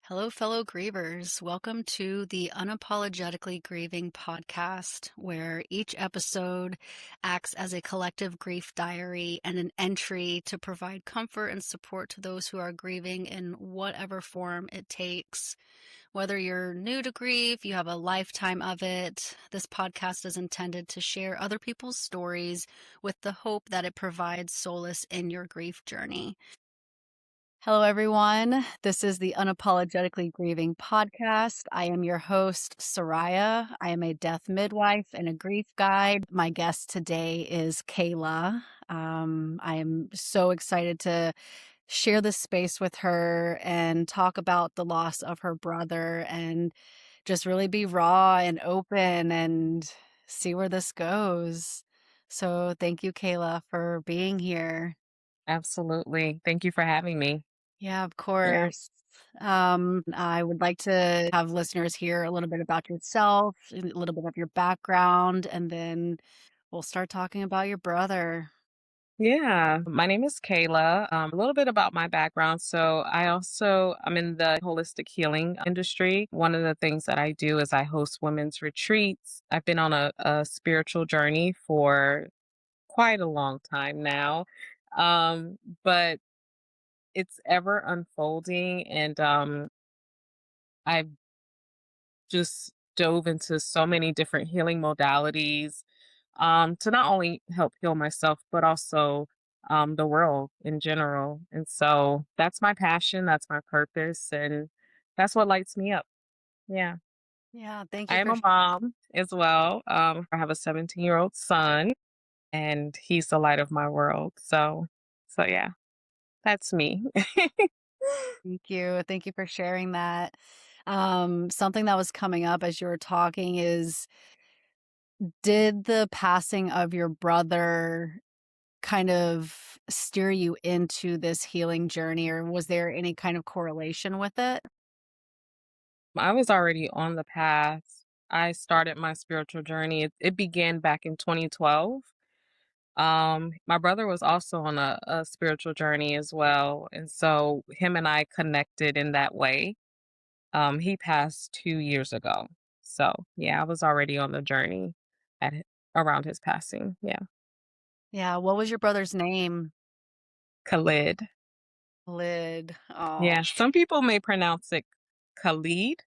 Hello, fellow grievers. Welcome to the Unapologetically Grieving podcast, where each episode acts as a collective grief diary and an entry to provide comfort and support to those who are grieving in whatever form it takes. Whether you're new to grief, you have a lifetime of it, this podcast is intended to share other people's stories with the hope that it provides solace in your grief journey. Hello, everyone. This is the Unapologetically Grieving podcast. I am your host, Soraya. I am a death midwife and a grief guide. My guest today is Kayla. I am so excited to share this space with her and talk about the loss of her brother and just really be raw and open and see where this goes. So, thank you, Kayla, for being here. Absolutely. Thank you for having me. Yeah, of Yeah. course. I would like to have listeners hear a little bit about yourself, a little bit of your background, and then we'll start talking about your brother. Yeah. My name is Kayla. A little bit about my background. I'm in the holistic healing industry. One of the things that I do is I host women's retreats. I've been on a spiritual journey for quite a long time now. But it's ever unfolding and I've just dove into so many different healing modalities to not only help heal myself, but also the world in general. And so that's my passion, that's my purpose, and that's what lights me up. Yeah. Yeah, thank I you am for a mom as well. I have a 17-year-old son, and he's the light of my world. So yeah, that's me. thank you. Thank you for sharing that. Something that was coming up as you were talking is, did the passing of your brother kind of steer you into this healing journey, or was there any kind of correlation with it? I was already on the path. I started my spiritual journey. It began back in 2012. My brother was also on a spiritual journey as well. And so him and I connected in that way. He passed 2 years ago. So yeah, I was already on the journey at around his passing. Yeah. Yeah, what was your brother's name? Khalid. Lid. Oh. Yeah. Some people may pronounce it Khalid,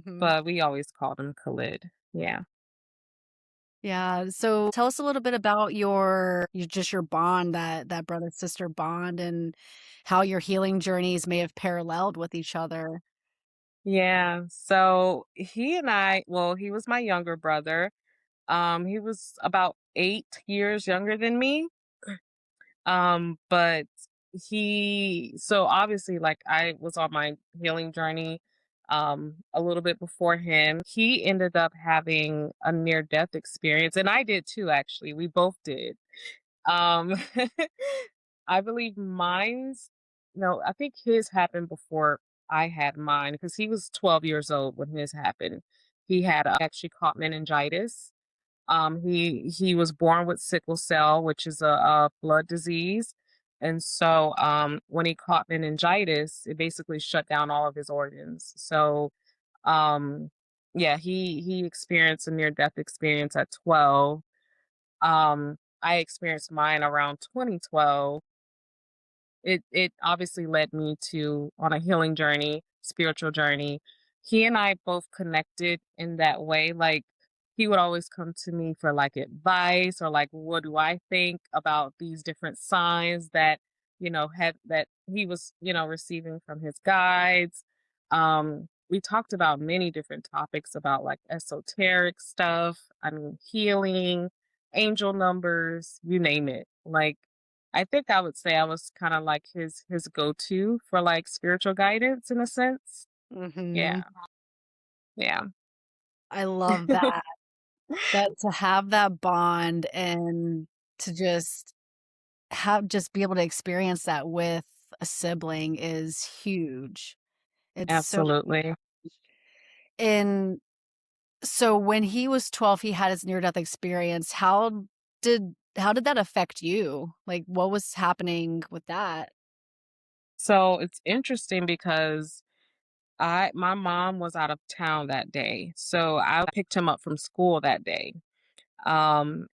but we always called him Khalid. Yeah. Yeah, so tell us a little bit about your bond, that brother-sister bond, and how your healing journeys may have paralleled with each other. Yeah. So he was my younger brother. He was about 8 years younger than me. But so obviously, like, I was on my healing journey a little bit before him. He ended up having a near death experience, and I did too, actually. We both did. Um I believe mine's no, I think his happened before I had mine because he was 12 years old when his happened. He had actually caught meningitis. He was born with sickle cell, which is a blood disease, and so when he caught meningitis, it basically shut down all of his organs. So um, yeah, he experienced a near death experience at 12. I experienced mine around 2012. It obviously led me to on a healing journey, spiritual journey. He and I both connected in that way. Like, he would always come to me for like advice or like, what do I think about these different signs that, had that he was, receiving from his guides. We talked about many different topics about like esoteric stuff. I mean, healing, angel numbers, you name it. Like, I think I would say I was kinda like his go-to for, like, spiritual guidance in a sense. Yeah, Mhm. yeah. I love that. That to have that bond and to just be able to experience that with a sibling is huge. It's so Absolutely. and so when he was 12, he had his near-death experience. How did that affect you? Like, what was happening with that? So, it's interesting because My mom was out of town that day, so I picked him up from school that day. And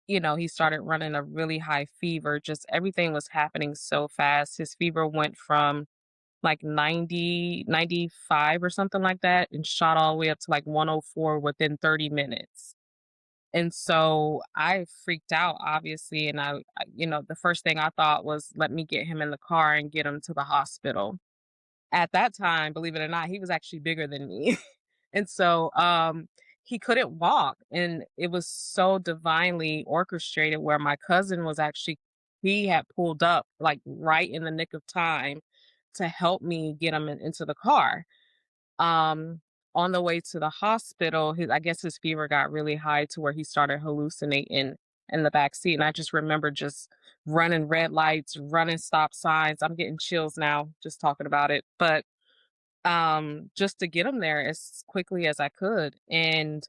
he started running a really high fever. Just everything was happening so fast. His fever went from like 90, 95 or something like that and shot all the way up to like 104 within 30 minutes. And so I freaked out, obviously. And the first thing I thought was, let me get him in the car and get him to the hospital. At that time, believe it or not, he was actually bigger than me. And so, he couldn't walk, and it was so divinely orchestrated where my cousin was actually he had pulled up, like, right in the nick of time to help me get him into the car. On the way to the hospital, I guess his fever got really high to where he started hallucinating in the back seat, and I just remember just running red lights, running stop signs. I'm getting chills now just talking about it, but just to get him there as quickly as I could. And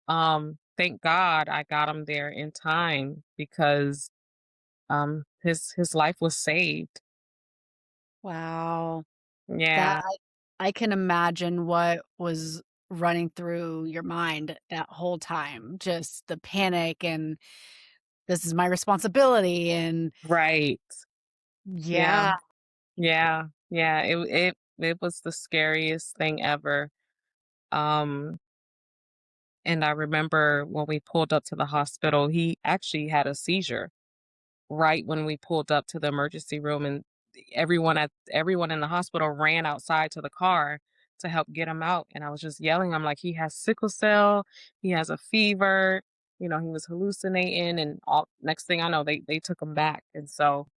thank God I got him there in time because his life was saved. Wow. That Yeah, I can imagine what was running through your mind that whole time, just the panic and this is my responsibility and right. Yeah, yeah. yeah. It was the scariest thing ever. Um and I remember when we pulled up to the hospital, he actually had a seizure right when we pulled up to the emergency room, and everyone in the hospital ran outside to the car to help get him out. And I was just yelling, I'm like, he has sickle cell, he has a fever, he was hallucinating, and all next thing I know, they took him back. And so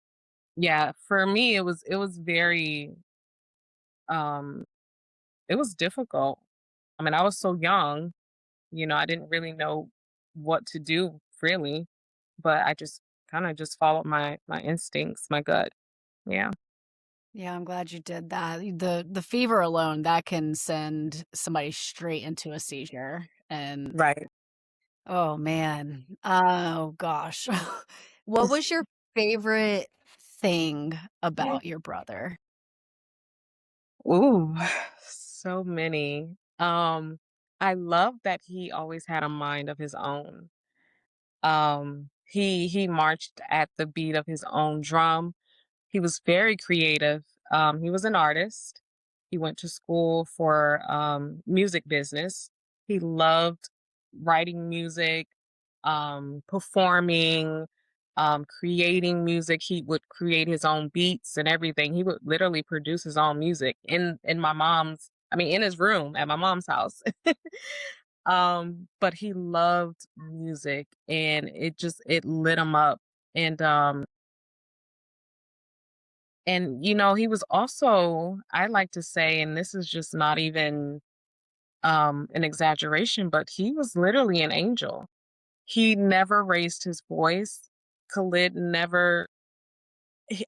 yeah, for me it was very um it was difficult. I mean, I was so young, I didn't really know what to do really, but I just kind of just followed my instincts, my gut. Yeah. Yeah, I'm glad you did that. The fever alone, that can send somebody straight into a seizure, and Right. oh, man. Oh, gosh. What was your favorite thing about your brother? Ooh, so many. I love that he always had a mind of his own. He marched at the beat of his own drum. He was very creative. He was an artist. He went to school for music business. He loved writing music, performing, creating music. He would create his own beats and everything. He would literally produce his own music in my mom's, I mean, in his room at my mom's house. But he loved music, and it lit him up. And he was also, I like to say, and this is just not even an exaggeration, but he was literally an angel. He never raised his voice. Khalid never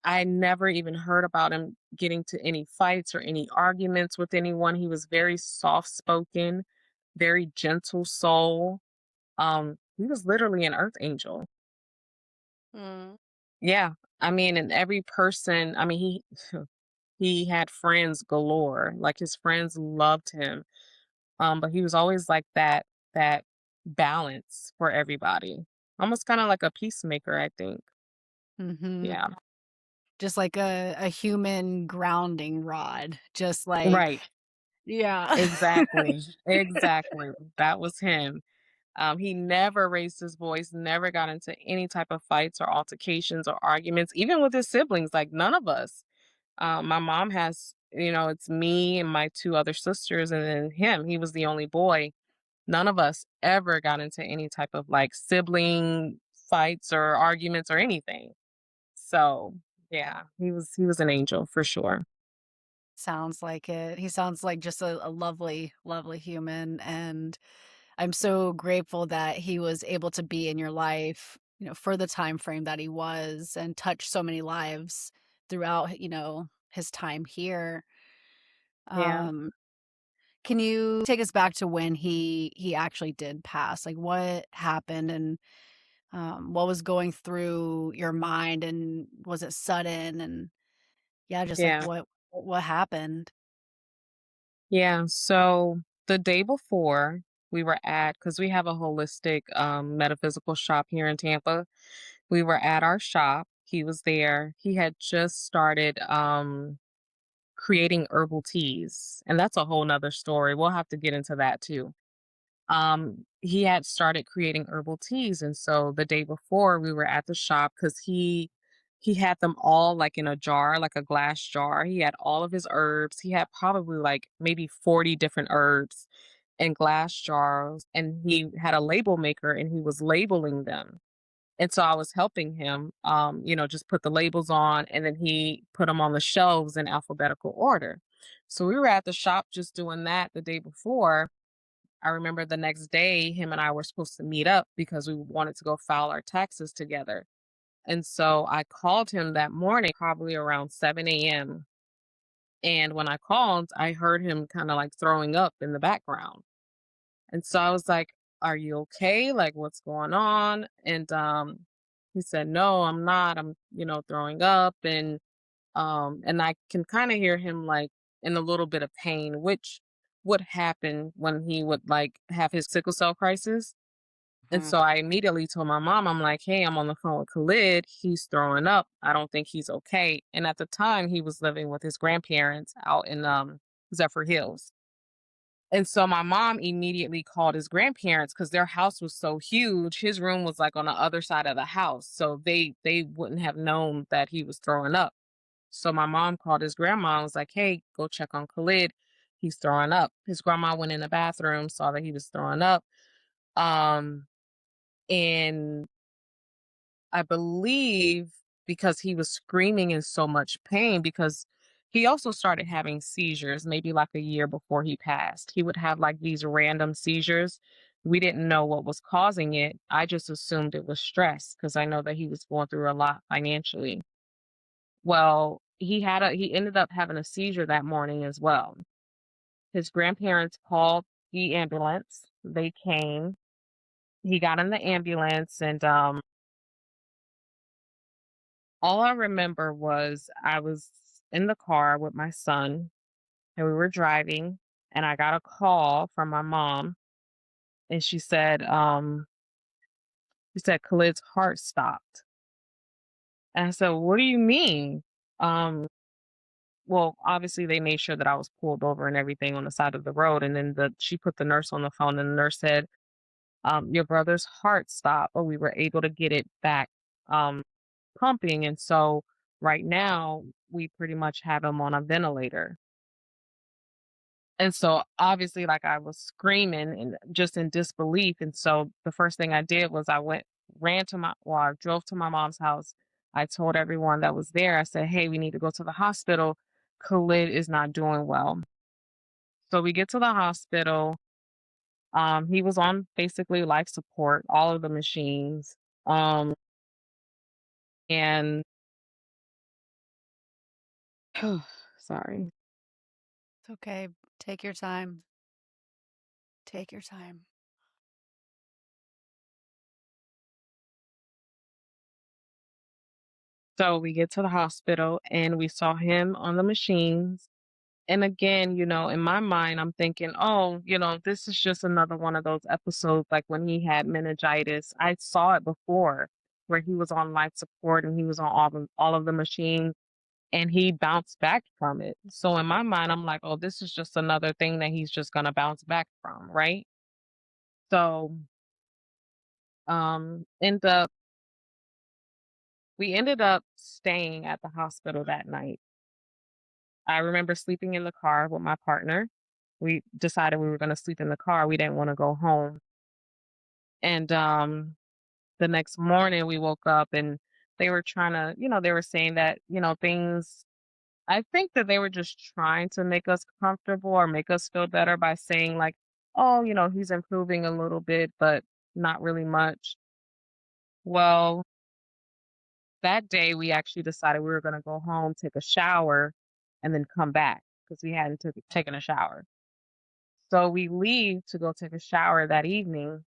I never even heard about him getting to any fights or any arguments with anyone. He was very soft spoken, very gentle soul. He was literally an earth angel. Mm. Yeah. I mean, and every person, I mean, he had friends galore. Like his friends loved him. But he was always like that balance for everybody. Almost kind of like a peacemaker, I think. Mhm. Yeah. Just like a human grounding rod, just like Right. yeah. Exactly. Exactly. That was him. He never raised his voice, never got into any type of fights or altercations or arguments, even with his siblings, like none of us. My mom has, it's me and my two other sisters, and then him. He was the only boy. None of us ever got into any type of like sibling fights or arguments or anything. So yeah, he was an angel for sure. Sounds like it. He sounds like just a lovely, lovely human, and I'm so grateful that he was able to be in your life, for the time frame that he was and touch so many lives throughout, his time here. Yeah, Um, can you take us back to when he actually did pass? Like what happened and what was going through your mind and was it sudden and yeah, just like yeah. what happened? Yeah, so the day before we were at, because we have a holistic metaphysical shop here in Tampa. We were at our shop. He was there. He had just started creating herbal teas. And that's a whole nother story. We'll have to get into that too. He had started creating herbal teas, and so the day before we were at the shop because he had them all like in a jar, like a glass jar. He had all of his herbs. He had probably like maybe 40 different herbs in glass jars, and he had a label maker and he was labeling them. And so I was helping him, just put the labels on, and then he put them on the shelves in alphabetical order. So we were at the shop just doing that the day before. I remember the next day, him and I were supposed to meet up because we wanted to go file our taxes together. And so I called him that morning, probably around 7 a.m. And when I called, I heard him kind of like throwing up in the background. And so I was like, "Are you okay? Like, what's going on?" And he said, "No, I'm not. I'm, throwing up." And I can kind of hear him like in a little bit of pain, which would happen when he would like have his sickle cell crisis. And Mhm. so I immediately told my mom, I'm like, "Hey, I'm on the phone with Khalid. He's throwing up. I don't think he's okay." And at the time, he was living with his grandparents out in Zephyr Hills. And so my mom immediately called his grandparents because their house was so huge. His room was like on the other side of the house, so they wouldn't have known that he was throwing up. So my mom called his grandma and was like, "Hey, go check on Khalid. He's throwing up." His grandma went in the bathroom, saw that he was throwing up. Um, and I believe because he was screaming in so much pain, because he also started having seizures maybe like a year before he passed. He would have like these random seizures. We didn't know what was causing it. I just assumed it was stress because I know that he was going through a lot financially. Well, he ended up having a seizure that morning as well. His grandparents called the ambulance. They came. He got in the ambulance, and all I remember was I was in the car with my son and we were driving, and I got a call from my mom, and she said Khalid's heart stopped. And I said, "What do you mean?" Um well, obviously they made sure that I was pulled over and everything on the side of the road, and then the she put the nurse on the phone, and the nurse said, "Your brother's heart stopped, but we were able to get it back um pumping, and so right now we pretty much have him on a ventilator." And so obviously, like, I was screaming and just in disbelief. And so the first thing I did was I drove to my mom's house. I told everyone that was there, I said, "Hey, we need to go to the hospital. Khalid is not doing well." So we get to the hospital. He was on basically life support, all of the machines. Um, and sorry. It's okay. Take your time. Take your time. So we get to the hospital and we saw him on the machines. And again, in my mind, I'm thinking, "Oh, this is just another one of those episodes like when he had meningitis." I saw it before where he was on life support and he was on all of the machines and he bounced back from it. So in my mind, I'm like, "Oh, this is just another thing that he's just gonna bounce back from, right?" So end up we ended up staying at the hospital that night. I remember sleeping in the car with my partner. We decided we were gonna sleep in the car. We didn't wanna go home. And, the next morning we woke up and they were trying to, they were saying that, things I think that they were just trying to make us comfortable or make us feel better by saying like, "Oh, he's improving a little bit, but not really much." Well, that day we actually decided we were gonna go home, take a shower, and then come back because we hadn't taken a shower. So we leave to go take a shower that evening.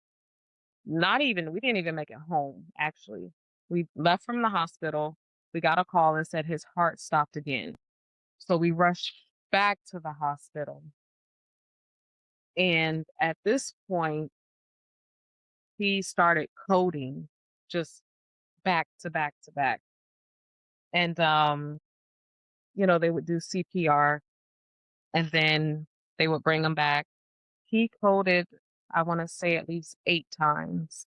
We didn't even make it home, actually. We left from the hospital. We got a call and said his heart stopped again. So we rushed back to the hospital. And at this point, he started coding just back to back to back. And they would do CPR and then they would bring him back. He coded, I want to say at least 8 times.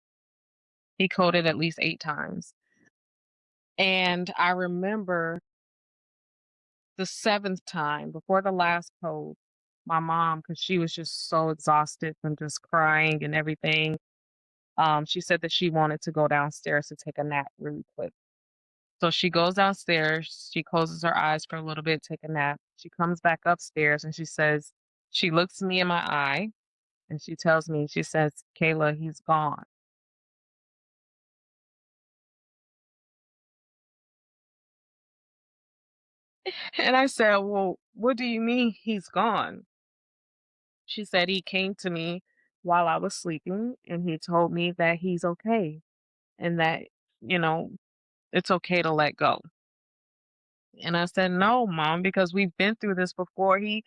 He coded at least 8 times. And I remember the seventh time before the last code, my mom, because she was just so exhausted from just crying and everything, she said that she wanted to go downstairs to take a nap really quick. So she goes downstairs, she closes her eyes for a little bit, take a nap. She comes back upstairs and she looks me in my eye and she tells me, she says, Kayla, he's gone. And I said, well, what do you mean he's gone? She said he came to me while I was sleeping and he told me that he's okay and that, you know, it's okay to let go. And I said, "No, mom, because we've been through this before. He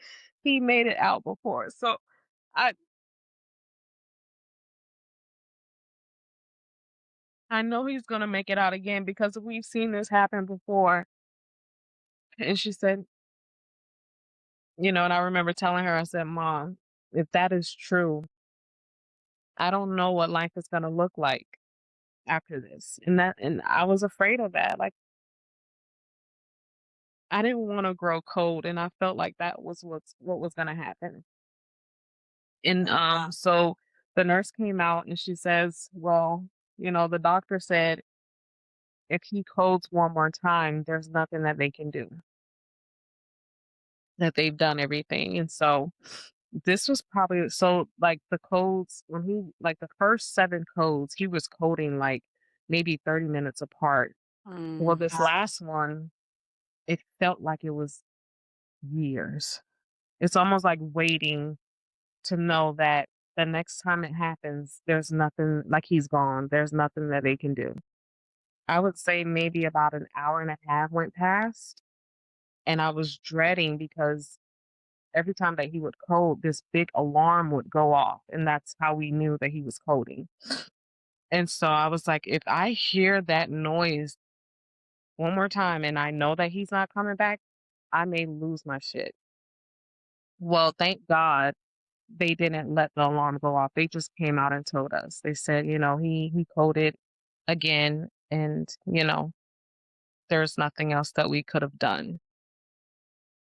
made it out before. So I I know he's gonna make it out again because we've seen this happen before." And she said, and I remember telling her, I said, "Mom, if that is true, I don't know what life is gonna look like after this." And I was afraid of that. Like I didn't want to grow cold and I felt like that was what was gonna happen. And so the nurse came out and she says, well, the doctor said if he codes one more time, there's nothing that they can do, that they've done everything. And so this was probably so like the codes when he like the first 7 codes, he was coding like maybe 30 minutes apart. Well, Mm. this last one, it felt like it was years. It's almost like waiting to know that the next time it happens, there's nothing like he's gone. There's nothing that they can do. I would say maybe about an hour and a half went past, and I was dreading because every time that he would code, this big alarm would go off, and that's how we knew that he was coding. And so I was like, if I hear that noise one more time and I know that he's not coming back, I may lose my shit. Well, thank God they didn't let the alarm go off. They just came out and told us. They said, he coded again and, there's nothing else that we could have done.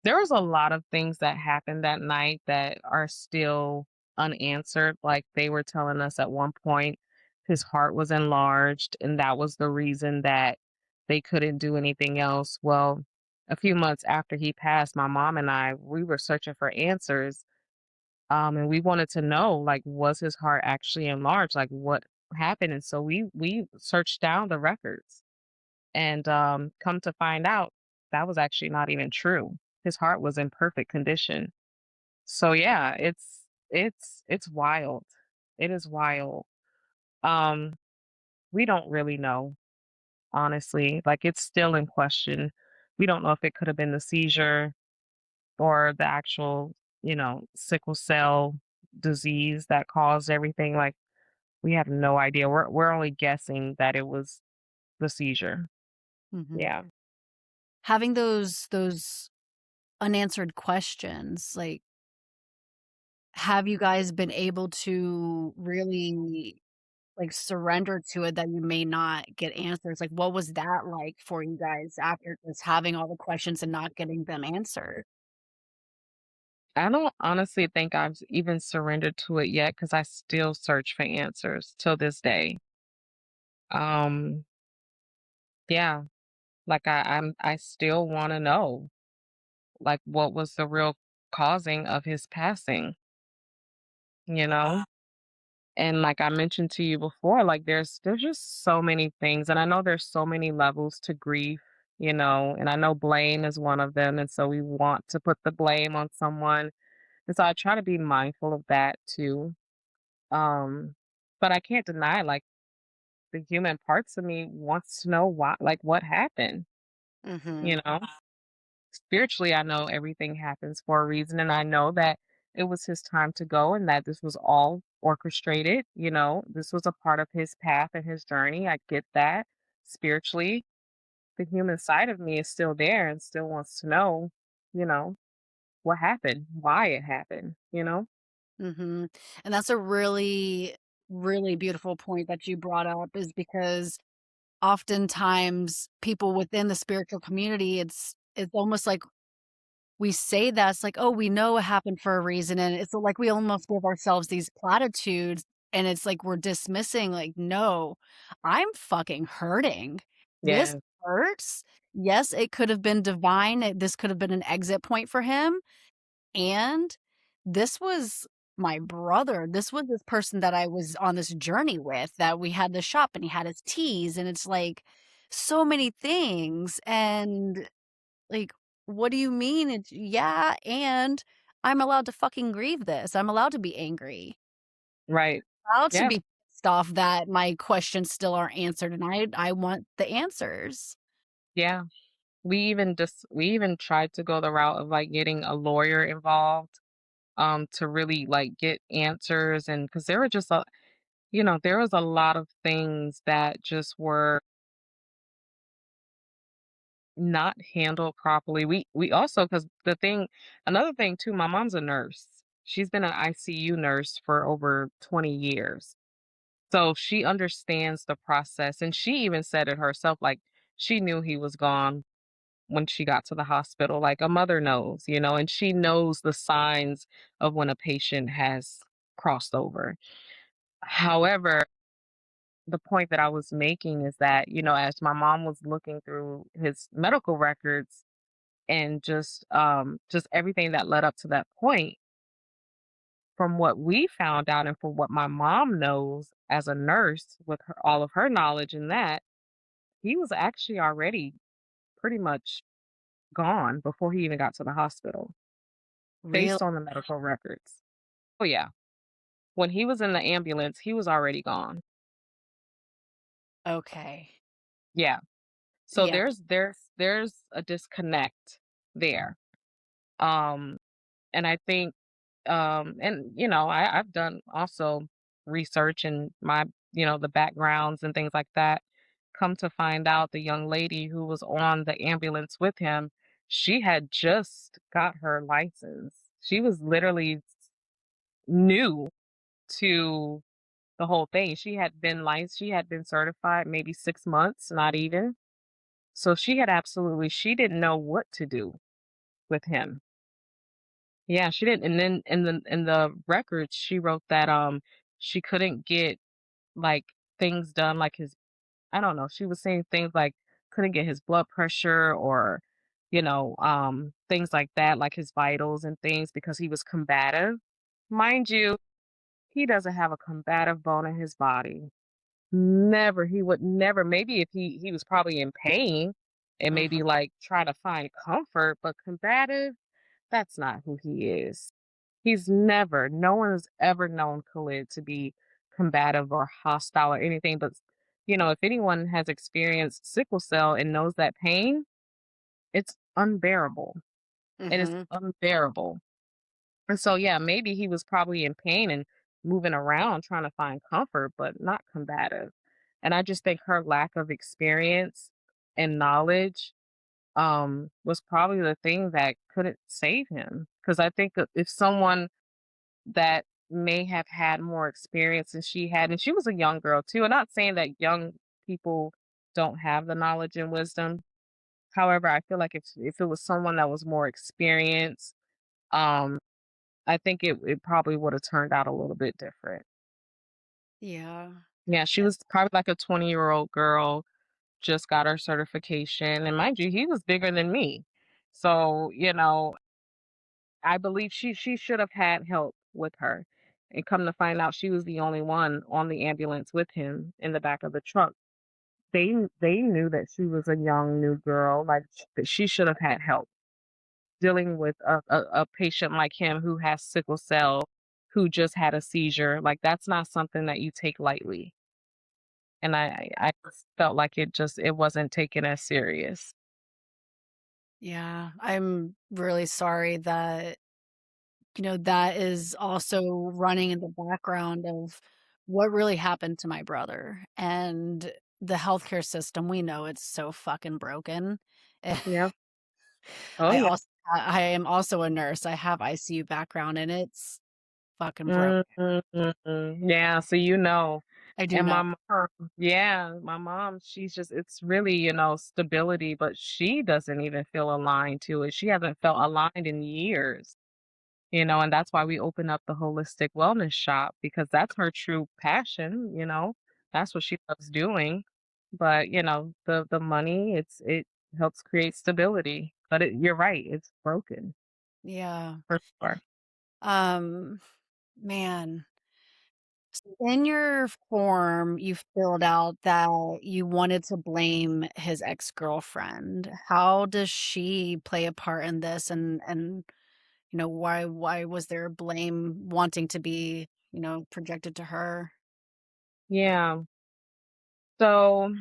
There was a lot of things that happened that night that are still unanswered. Like they were telling us at one point his heart was enlarged and that was the reason that they couldn't do anything else. Well, a few months after he passed, my mom and I, we were searching for answers. And we wanted to know, like, was his heart actually enlarged? Like, what happened? And so we searched down the records, and come to find out, that was actually not even true. His heart was in perfect condition. So yeah, it's wild. It is wild. Um, we don't really know, honestly. Like, it's still in question. We don't know if it could have been the seizure or the actual, sickle cell disease that caused everything. Like we have no idea. We're only guessing that it was the seizure. Mhm. Yeah. Having those unanswered questions, like, have you guys been able to really, like, surrender to it that you may not get answers? Like, what was that like for you guys after just having all the questions and not getting them answered? I don't honestly think I've even surrendered to it yet because I still search for answers till this day. Um, yeah, like I still want to know like what was the real causing of his passing, you know? And like I mentioned to you before, like there's just so many things. And I know there's so many levels to grief, and I know blame is one of them. And so we want to put the blame on someone. And so I try to be mindful of that too. Um, but I can't deny like the human parts of me wants to know why like what happened, you Mhm. know? Spiritually I know everything happens for a reason and I know that it was his time to go and that this was all orchestrated. This was a part of his path and his journey. I get that. Spiritually, the human side of me is still there and still wants to know, you know, what happened, why it happened. Mhm. And that's a really, really beautiful point that you brought up is because oftentimes people within the spiritual community, it's almost like we say that it's like, "Oh, we know it happened for a reason," and it's like we almost give ourselves these platitudes, and it's like we're dismissing, like, "No, I'm fucking hurting. This Yeah, hurts. Yes, it could have been divine, this could have been an exit point for him, and this was my brother. This was this person that I was on this journey with, that we had the shop, and he had his teas, and it's like so many things, and like, what do you mean? It's yeah, and I'm allowed to fucking grieve this. I'm allowed to be angry. right. Allowed to Yeah, be pissed off that my questions still aren't answered, and I want the answers. yeah. We even tried to go the route of like getting a lawyer involved to really like get answers, and because there were just there was a lot of things that just were not handled properly. We also, because another thing too, my mom's a nurse. She's been an ICU nurse for over 20 years. So she understands the process, and she even said it herself, like she knew he was gone when she got to the hospital, like a mother knows, and she knows the signs of when a patient has crossed over. However, the point that I was making is that, as my mom was looking through his medical records and just everything that led up to that point, from what we found out and from what my mom knows as a nurse with all of her knowledge in that, he was actually already pretty much gone before he even got to the hospital Real based on the medical records. Oh yeah. When he was in the ambulance, he was already gone. okay. Yeah. So Yeah. there's a disconnect there. Um and I think and I've done also research and my the backgrounds and things like that. Come to find out, the young lady who was on the ambulance with him, she had just got her license. She was literally new to the whole thing. She had been certified maybe 6 months, not even. So she didn't know what to do with him. Yeah, she didn't. And then in the records, she wrote that she couldn't get like things done like his I don't know, she was saying things like couldn't get his blood pressure or things like that, like his vitals and things because he was combative. Mind you, he doesn't have a combative bone in his body. Never. He would never. Maybe if he was probably in pain and Mhm. maybe like trying to find comfort, but combative, that's not who he is. No one has ever known Khalid to be combative or hostile or anything. But if anyone has experienced sickle cell and knows that pain, it's unbearable. It is Mhm. unbearable. And so, yeah, maybe he was probably in pain and moving around trying to find comfort, but not combative. And I just think her lack of experience and knowledge was probably the thing that couldn't save him. Because I think that if someone that may have had more experience than she had, and she was a young girl too, and not saying that young people don't have the knowledge and wisdom. However, I feel like if it was someone that was more experienced, um, I think it probably would have turned out a little bit different. Yeah. Yeah, she was probably like a 20-year-old girl, just got her certification. And mind you, he was bigger than me. So, I believe she should have had help with her. And come to find out she was the only one on the ambulance with him in the back of the truck. They knew that she was a young new girl, like that she should have had help dealing with a patient like him who has sickle cell, who just had a seizure. Like that's not something that you take lightly. And I just felt like it wasn't taken as serious. Yeah. I'm really sorry that that is also running in the background of what really happened to my brother, and the healthcare system, we know it's so fucking broken. Yeah. Oh, I yeah. also I am also a nurse, I have ICU background, and it's fucking broke. Mhm. Yeah, so you know. I do And know. my mom, yeah, my mom, she's just it's really, stability, but she doesn't even feel aligned to it. She hasn't felt aligned in years, and that's why we open up the holistic wellness shop because that's her true passion. That's what she loves doing. But, the money, it helps create stability. But you're right, it's broken Yeah. for sure. Um, man, in your form, you filled out that you wanted to blame his ex-girlfriend. How does she play a part in this? And why was there blame wanting to be, projected to her? Yeah. So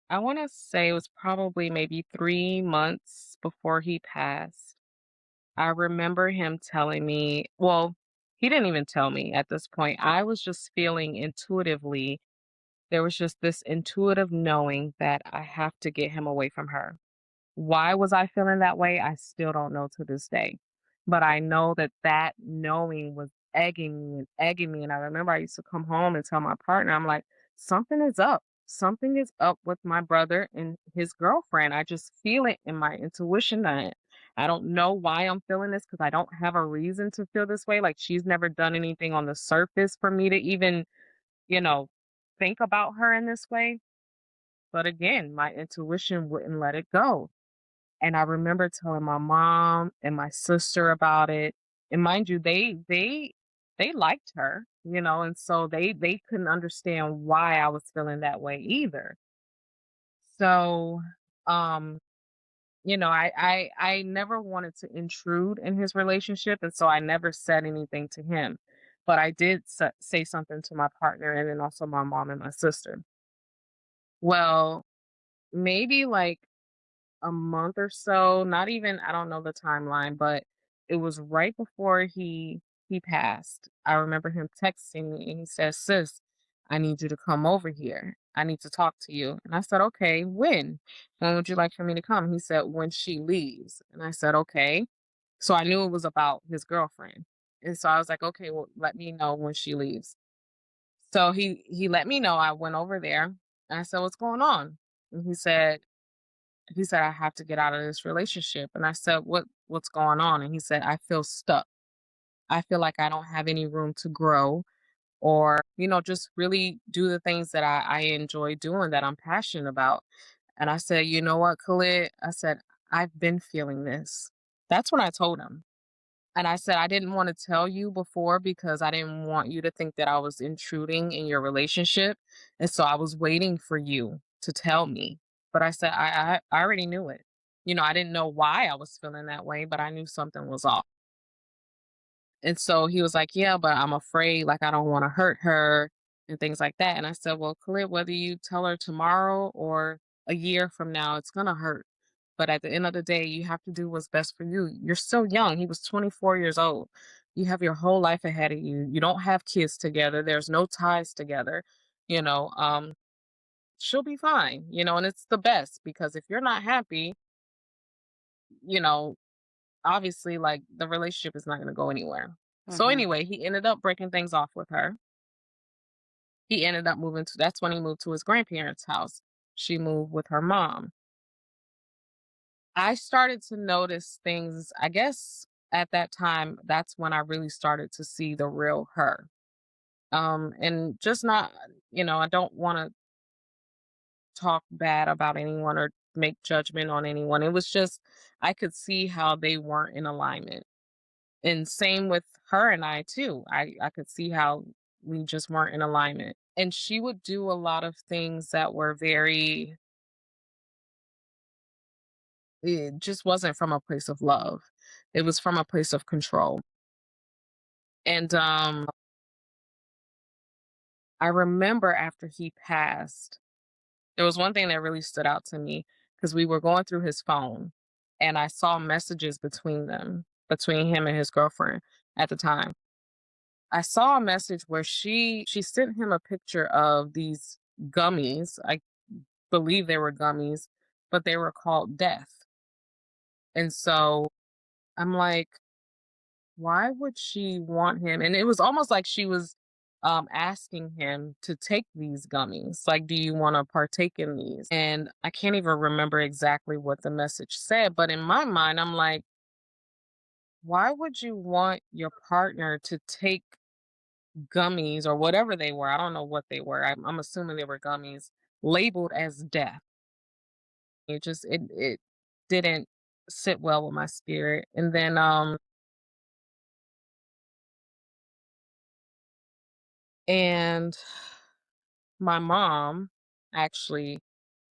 I want to say it was probably maybe 3 months before he passed. I remember him telling me, well, he didn't even tell me at this point. I was just feeling intuitively, there was just this intuitive knowing that I have to get him away from her. Why was I feeling that way? I still don't know to this day. But I know that that knowing was egging me and egging me. And I remember I used to come home and tell my partner, I'm like, something is up. Something is up with my brother and his girlfriend. I just feel it in my intuition. I don't know why I'm feeling this because I don't have a reason to feel this way. Like she's never done anything on the surface for me to even, you know, think about her in this way. But again, my intuition wouldn't let it go. And I remember telling my mom and my sister about it. And mind you, they liked her, and so they couldn't understand why I was feeling that way either. So, um, I never wanted to intrude in his relationship, and so I never said anything to him. But I did say something to my partner and then also my mom and my sister. Well, maybe like a month or so, not even I don't know the timeline, but it was right before he passed. I remember him texting me and he says, "Sis, I need you to come over here. I need to talk to you." And I said, "Okay, when? When would you like for me to come?" He said, "When she leaves." And I said, "Okay." So I knew it was about his girlfriend. And so I was like, "Okay, well, let me know when she leaves." So he let me know. I went over there and I said, "What's going on?" And he said, "I have to get out of this relationship." And I said, "What's going on?" And he said, "I feel stuck. I feel like I don't have any room to grow or, just really do the things that I enjoy doing that I'm passionate about." And I said, "You know what, Khalid?" I said, "I've been feeling this." That's what I told him. And I said, "I didn't want to tell you before because I didn't want you to think that I was intruding in your relationship. And so I was waiting for you to tell me." But I said, I already knew it. I didn't know why I was feeling that way, but I knew something was off. And so he was like, "Yeah, but I'm afraid, like, I don't want to hurt her and things like that." And I said, "Well, Khalid, whether you tell her tomorrow or a year from now, it's going to hurt. But at the end of the day, you have to do what's best for you. You're still young." He was 24 years old. You have your whole life ahead of you. You don't have kids together. There's no ties together. You know, um, she'll be fine, and it's the best because if you're not happy, you know, obviously like the relationship is not going to go anywhere. So Mhm. anyway, he ended up breaking things off with her. He ended up that's when he moved to his grandparents' house. She moved with her mom. I started to notice things, I guess at that time, that's when I really started to see the real her. And just not, I don't want to talk bad about anyone or make judgment on anyone. It was just, I could see how they weren't in alignment. And same with her and I too. I could see how we just weren't in alignment. And she would do a lot of things that were very, it just wasn't from a place of love. It was from a place of control. And I remember after he passed, there was one thing that really stood out to me because we were going through his phone and I saw messages between them. between him and his girlfriend at the time. I saw a message where she sent him a picture of these gummies. I believe they were gummies, but they were called death. And so I'm like, why would she want him? And it was almost like she was asking him to take these gummies. Like, do you want to partake in these? And I can't even remember exactly what the message said, but in my mind, I'm like, why would you want your partner to take gummies or whatever they were? I don't know what they were. I'm assuming they were gummies labeled as death. It didn't sit well with my spirit. And then and my mom actually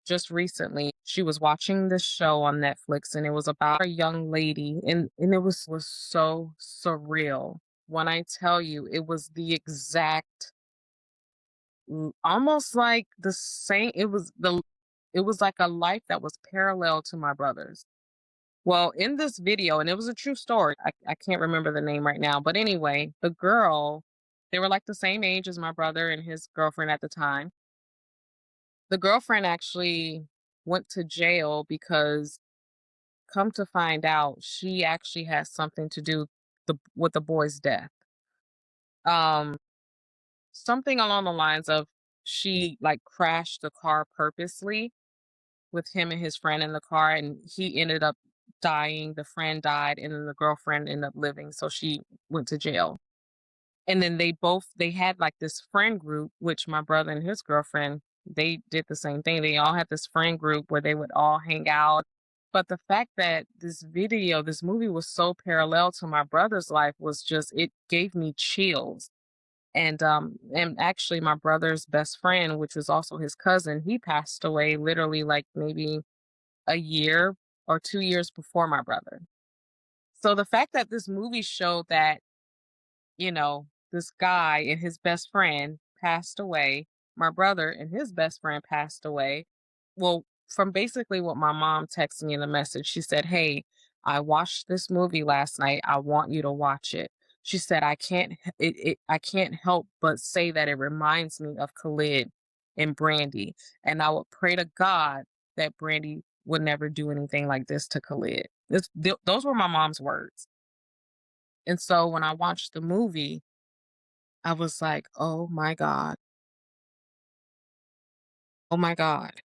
just recently she was watching this show on Netflix, and it was about a young lady, and it was so surreal. When I tell you, it was the exact almost like the same, it was like a life that was parallel to my brother's. Well, in this video, and it was a true story. I can't remember the name right now, but anyway, the girl, they were like the same age as my brother and his girlfriend at the time. The girlfriend actually went to jail because, come to find out, she actually has something to do with the boy's death. Um, Something along the lines of she like crashed the car purposely with him and his friend in the car, and he ended up dying. The friend died, and then the girlfriend ended up living. So she went to jail. And then they had like this friend group, which my brother and his girlfriend, they did the same thing. They all had this friend group where they would all hang out. But the fact that this movie was so parallel to my brother's life was just, it gave me chills. And actually my brother's best friend, which was also his cousin, he passed away literally like maybe a year or 2 years before my brother. So the fact that this movie showed that, this guy and his best friend passed away. My brother and his best friend passed away. Well, from basically what my mom texted me in the message, she said, "Hey, I watched this movie last night. I want you to watch it." She said, I can't help but say that it reminds me of Khalid and Brandy. And I would pray to God that Brandy would never do anything like this to Khalid." Those were my mom's words. And so when I watched the movie, I was like, "Oh my god. Oh my god."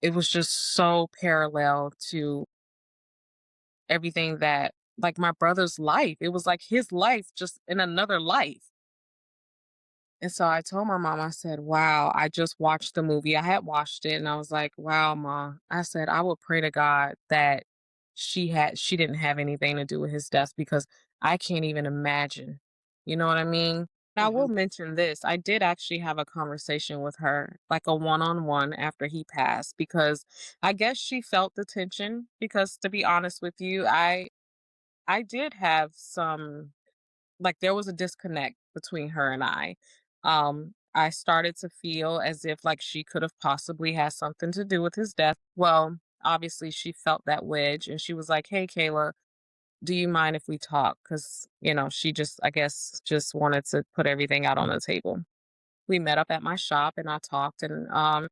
It was just so parallel to everything that, like, my brother's life. It was like his life just in another life. And so I told my mom, I said, "Wow, I just watched the movie." I had watched it and I was like, "Wow, ma." I said, "I would pray to God that she didn't have anything to do with his death because I can't even imagine." You know what I mean? I will Mhm. mention this. I did actually have a conversation with her, like a one-on-one after he passed, because I guess she felt the tension because, to be honest with you, I did have some, like, there was a disconnect between her and I. I started to feel as if like she could have possibly had something to do with his death. Well, obviously she felt that wedge and she was like, "Hey, Kayla, do you mind if we talk?" Because, she just, I guess, just wanted to put everything out on the table. We met up at my shop and I talked, and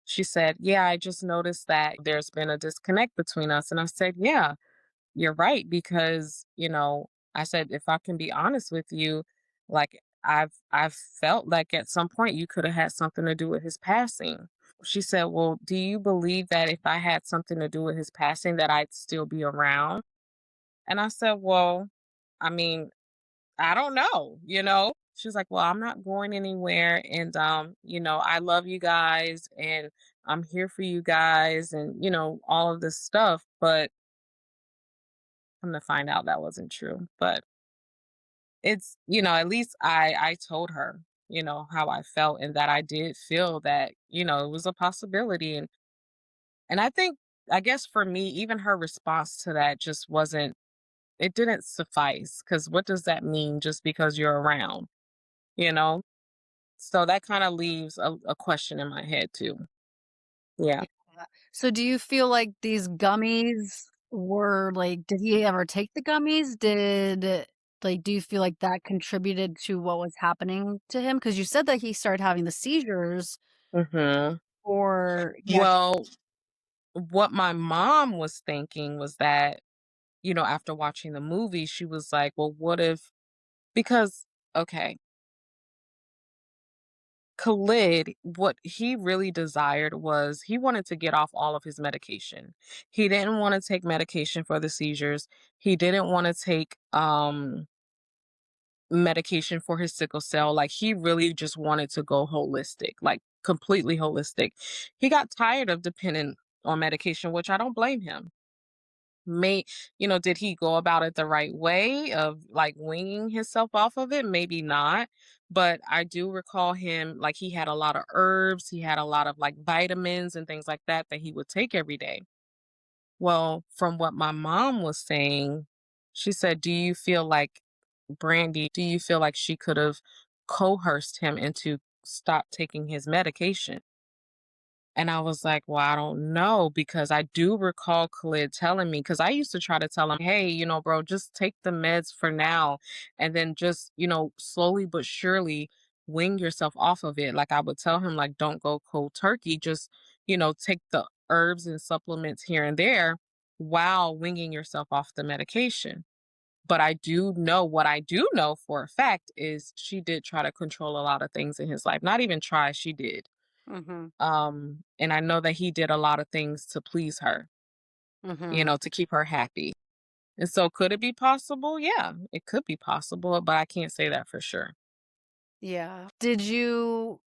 she said, "Yeah, I just noticed that there's been a disconnect between us." And I said, "Yeah, you're right, because, I said, if I can be honest with you, like, I've felt like at some point you could have had something to do with his passing." She said, "Well, do you believe that if I had something to do with his passing that I'd still be around?" And I said, "Well, I mean, I don't know. She was like, "Well, I'm not going anywhere. And, I love you guys and I'm here for you guys and, all of this stuff." But come to find out that wasn't true. But at least I told her, how I felt and that I did feel that, it was a possibility. And I guess for me, even her response to that just wasn't, it didn't suffice. Cause what does that mean just because you're around, you know? So that kind of leaves a question in my head too. Yeah. Yeah. So do you feel like these gummies Were like, did he ever take the gummies? Do you feel like that contributed to what was happening to him? Because you said that he started having the seizures Mhm. or he actually. Well, what my mom was thinking was that, after watching the movie, she was like, "Well, what if," because okay, Khalid, what he really desired was he wanted to get off all of his medication. He didn't want to take medication for the seizures. He didn't want to take medication for his sickle cell. Like he really just wanted to go holistic, like completely holistic. He got tired of depending on medication, which I don't blame him. May Did he go about it the right way of like winging himself off of it? Maybe not. But I do recall him, like, he had a lot of herbs, he had a lot of like vitamins and things like that that he would take every day. Well, from what my mom was saying, she said, do you feel like she could have coerced him into stop taking his medication? And I was like, "Well, I don't know," because I do recall Khalid telling me, because I used to try to tell him, "Hey, bro, just take the meds for now, and then just, slowly but surely wing yourself off of it." Like I would tell him, like, "Don't go cold turkey, just, take the herbs and supplements here and there while winging yourself off the medication." But what I do know for a fact is she did try to control a lot of things in his life. Not even try, she did. Mhm, And I know that he did a lot of things to please her, mhm. to keep her happy. And so could it be possible? Yeah, it could be possible, but I can't say that for sure. Yeah. Did you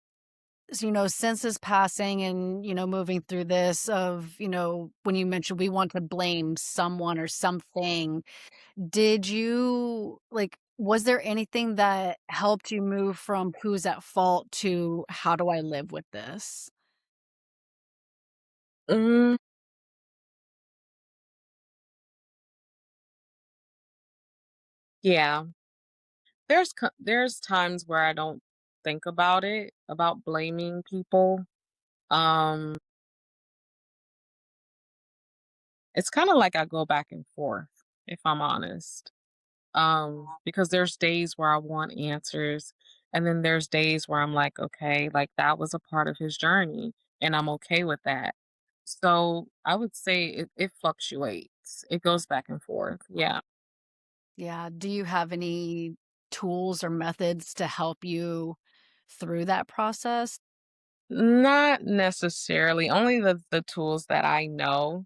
since his passing and, moving through this of, when you mentioned we want to blame someone or something, did you was there anything that helped you move from who's at fault to how do I live with this? Mm, yeah, there's times where I don't think about it, about blaming people. Um, it's kind of like I go back and forth, if I'm honest. Because there's days where I want answers, and then there's days where I'm like, okay, like that was a part of his journey, and I'm okay with that. So I would say it fluctuates. It goes back and forth. Yeah. Yeah, do you have any tools or methods to help you through that process? Not necessarily. Only the tools that I know,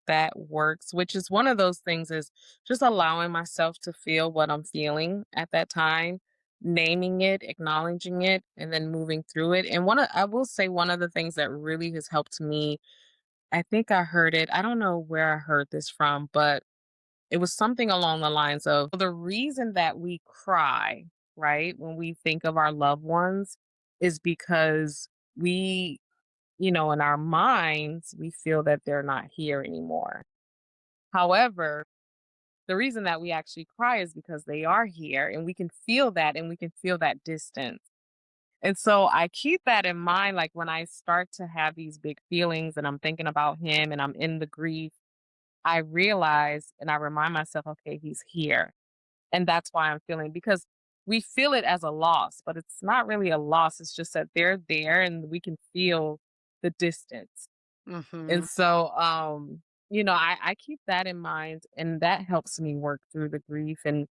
that works, which is one of those things, is just allowing myself to feel what I'm feeling at that time, naming it, acknowledging it, and then moving through it. And I will say one of the things that really has helped me, I think I heard it, I don't know where I heard this from, but it was something along the lines of the reason that we cry, right, when we think of our loved ones is because we, in our minds, we feel that they're not here anymore. However, the reason that we actually cry is because they are here and we can feel that, and we can feel that distance. And so I keep that in mind, like when I start to have these big feelings and I'm thinking about him and I'm in the grief, I realize and I remind myself, okay, he's here. And that's why I'm feeling, because we feel it as a loss, but it's not really a loss. It's just that they're there and we can feel the distance. And Mhm. so, I keep that in mind, and that helps me work through the grief. And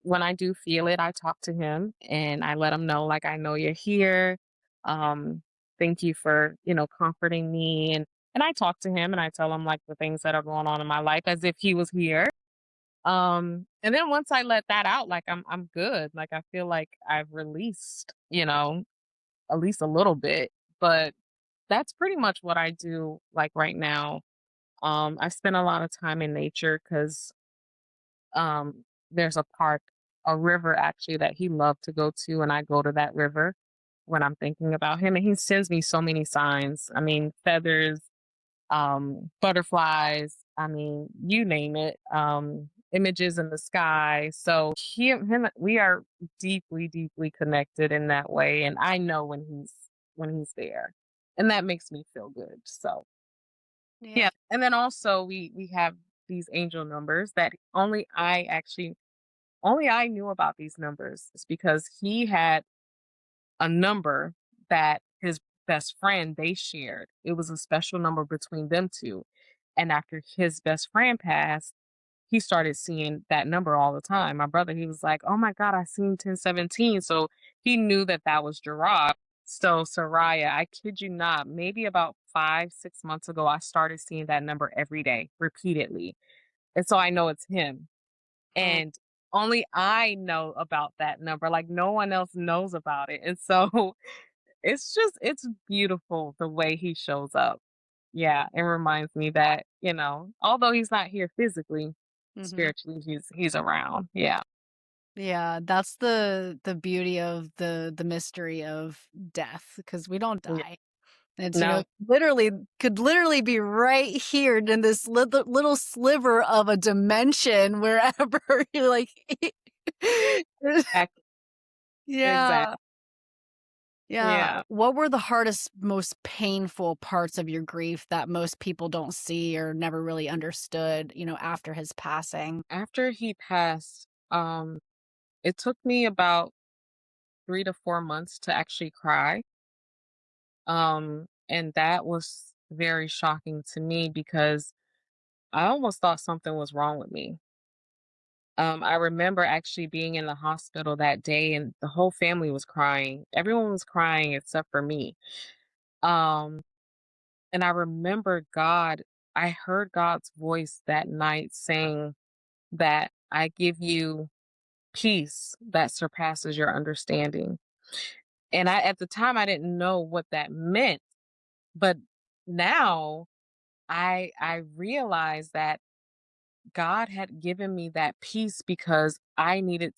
when I do feel it, I talk to him and I let him know, like, I know you're here. Um, Thank you for, comforting me. And I talk to him and I tell him like the things that are going on in my life as if he was here. And then once I let that out, like I'm good. Like I feel like I've released, at least a little bit. But that's pretty much what I do, like, right now. I spend a lot of time in nature because there's a river actually that he loved to go to, and I go to that river when I'm thinking about him, and he sends me so many signs. I mean, feathers, butterflies, I mean, you name it, images in the sky. So we are deeply, deeply connected in that way. And I know when he's there. And that makes me feel good. So Yeah. Yeah, and then also we have these angel numbers that only I knew about these numbers. It's because he had a number that his best friend they shared. It was a special number between them two. And after his best friend passed, he started seeing that number all the time. My brother, he was like, "Oh my God, I seen 1017." So he knew that that was Gerard. So Soraya, I kid you not, maybe about 5, 6 months ago, I started seeing that number every day, repeatedly. And so I know it's him. Mm. And only I know about that number. Like no one else knows about it. And so it's beautiful the way he shows up. Yeah, it reminds me that, although he's not here physically, Mhm. spiritually he's around. Yeah. Yeah, that's the beauty of the mystery of death, because we don't Yeah. die. It's, No, literally could literally be right here in this little sliver of a dimension wherever you're like exactly. Yeah. Exactly. Yeah. Yeah. What were the hardest, most painful parts of your grief that most people don't see or never really understood, after his passing? After he passed, it took me about 3 to 4 months to actually cry. And that was very shocking to me because I almost thought something was wrong with me. I remember actually being in the hospital that day and the whole family was crying. Everyone was crying except for me. Um, and I remember I heard God's voice that night saying that I give you peace that surpasses your understanding. And at the time I didn't know what that meant, but now I realize that God had given me that peace because that I needed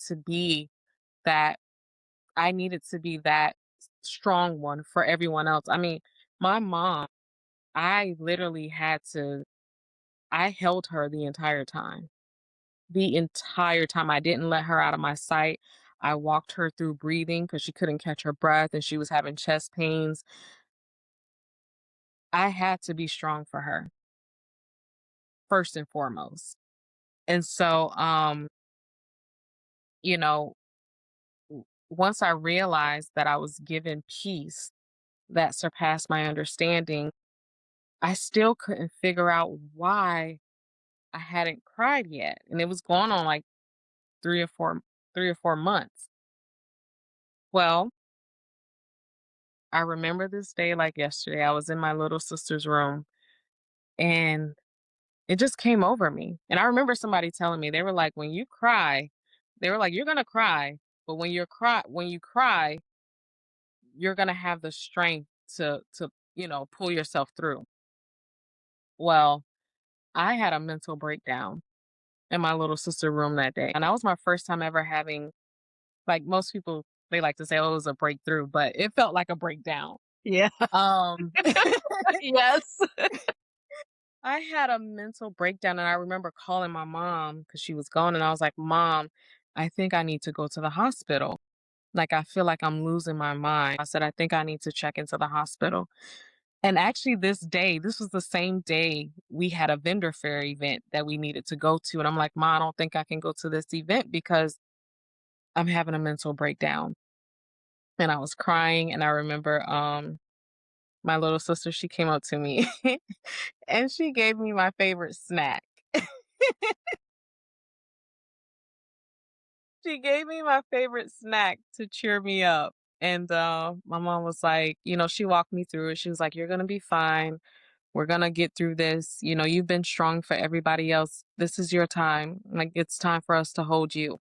to be that strong one for everyone else. I mean, my mom, I literally I held her the entire time. The entire time. I didn't let her out of my sight. I walked her through breathing because she couldn't catch her breath and she was having chest pains. I had to be strong for her first and foremost. And so, you know, once I realized that I was given peace that surpassed my understanding, I still couldn't figure out why I hadn't cried yet. And it was going on like 3 or 4 months. Well, I remember this day like yesterday. I was in my little sister's room and it just came over me. And I remember somebody telling me, they were like, when you cry, they were like, you're gonna cry, but when you cry, you're gonna have the strength to pull yourself through. Well, I had a mental breakdown in my little sister room that day. And that was my first time ever having, like most people, they like to say, oh, it was a breakthrough, but it felt like a breakdown. Yeah. Um, Yes. I had a mental breakdown and I remember calling my mom because she was gone. And I was like, Mom, I think I need to go to the hospital. Like, I feel like I'm losing my mind. I said, I think I need to check into the hospital. And actually, this was the same day we had a vendor fair event that we needed to go to. And I'm like, Ma, I don't think I can go to this event because I'm having a mental breakdown. And I was crying. And I remember my little sister, she came up to me and she gave me my favorite snack. She gave me my favorite snack to cheer me up. And my mom was like, she walked me through it. She was like, you're going to be fine. We're going to get through this. You've been strong for everybody else. This is your time. Like, it's time for us to hold you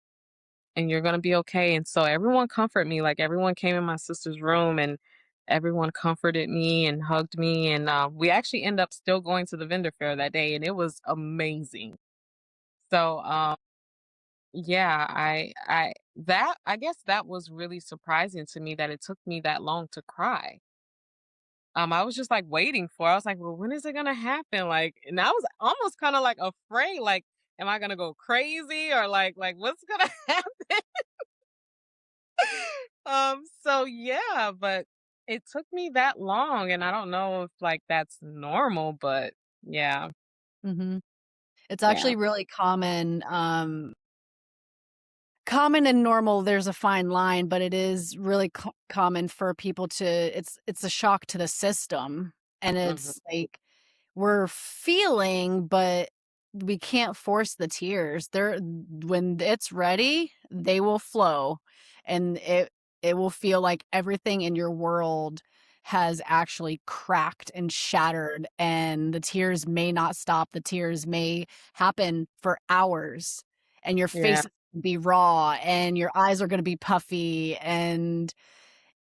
and you're going to be okay. And so everyone comforted me. Like, everyone came in my sister's room and everyone comforted me and hugged me. And we actually end up still going to the vendor fair that day. And it was amazing. So, yeah, I guess that was really surprising to me that it took me that long to cry. I was just like waiting for. I was like, well, when is it gonna happen? Like, and I was almost kind of like afraid, like, am I gonna go crazy or like what's gonna happen? So yeah, but it took me that long, and I don't know if like that's normal, but Yeah. Mhm. It's Yeah. actually really common and normal, there's a fine line, but it is really common for people to it's a shock to the system, and Mhm. it's like we're feeling, but we can't force the tears. They're when it's ready, they will flow, and it will feel like everything in your world has actually cracked and shattered, and the tears may not stop. The tears may happen for hours, and your Yeah. face is gonna be raw, and your eyes are gonna be puffy, and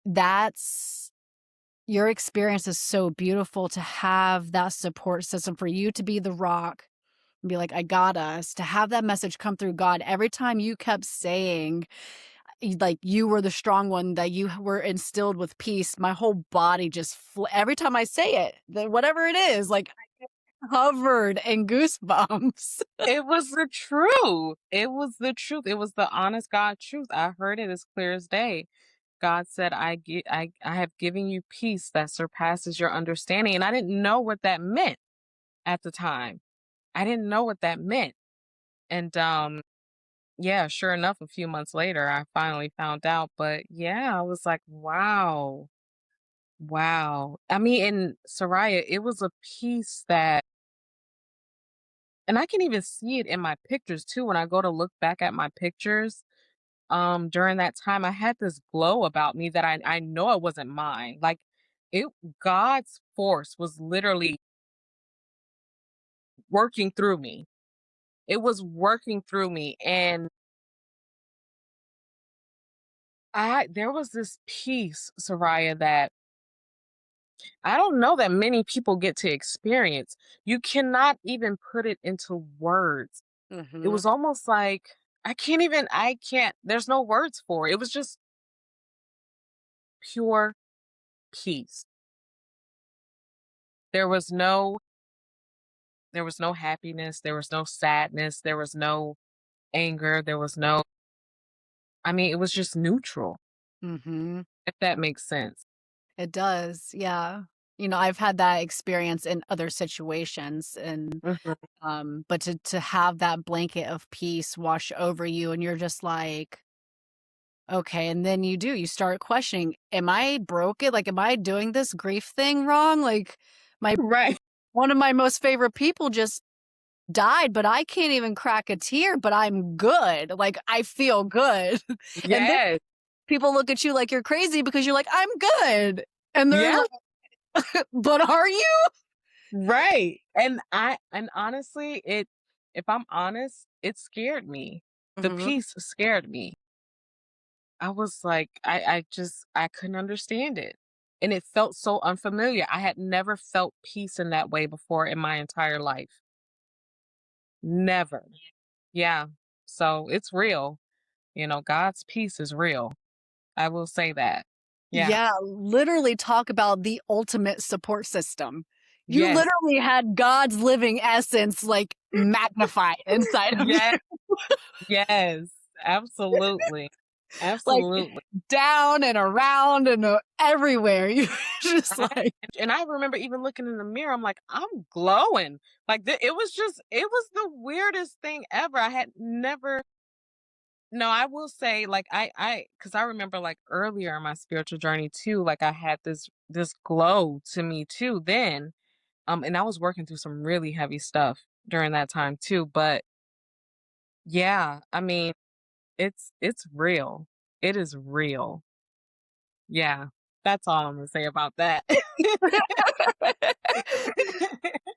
that's your experience is so beautiful to have that support system for you to be the rock and be like, "I got us," to have that message come through God every time you kept saying, like, you were the strong one, that you were instilled with peace, my whole body just every time I say it, whatever it is, like, covered in goosebumps. It was the truth. It was the truth. It was the honest God truth. I heard it as clear as day. God said, I have given you peace that surpasses your understanding. And I didn't know what that meant at the time. I didn't know what that meant. And yeah, sure enough, a few months later, I finally found out. But yeah, I was like, wow, wow. I mean, in Soraya, it was a piece that, and I can even see it in my pictures too. When I go to look back at my pictures, during that time, I had this glow about me that I know it wasn't mine. Like it, God's force was literally working through me. It was working through me, and I there was this peace, Soraya, that I don't know that many people get to experience. You cannot even put it into words. It Mhm. was almost like I can't, there's no words for it. It was just pure peace. There was no there was no happiness, there was no sadness, there was no anger, there was no, I mean, it was just neutral, Mhm. if that makes sense. It does, yeah. I've had that experience in other situations, and Mhm. but to have that blanket of peace wash over you, and you're just like, "Okay," and then you start questioning, "Am I broken? Like, am I doing this grief thing wrong? Like, my Right. one of my most favorite people just died, but I can't even crack a tear, but I'm good. Like, I feel good." And then Yes. people look at you like you're crazy because you're like, "I'm good." And they're Yeah. like, "But are you?" Right. And honestly, it if I'm honest, it scared me. The Mhm. peace scared me. I was like, I couldn't understand it. And it felt so unfamiliar. I had never felt peace in that way before in my entire life. Never. Yeah. So it's real. God's peace is real. I will say that. Yeah. Yeah, literally talk about the ultimate support system. You Yes. literally had God's living essence, like, magnified inside of you, Yes. Yes. Absolutely. like, Absolutely. down and around and, everywhere. You just I like and I remember even looking in the mirror, I'm like, "I'm glowing." Like, it was the weirdest thing ever. I had never No, I will say, like, because I remember, like, earlier in my spiritual journey too, like, I had this glow to me too then, and I was working through some really heavy stuff during that time too, but yeah, I mean, it's real. It is real. Yeah, that's all I'm gonna say about that.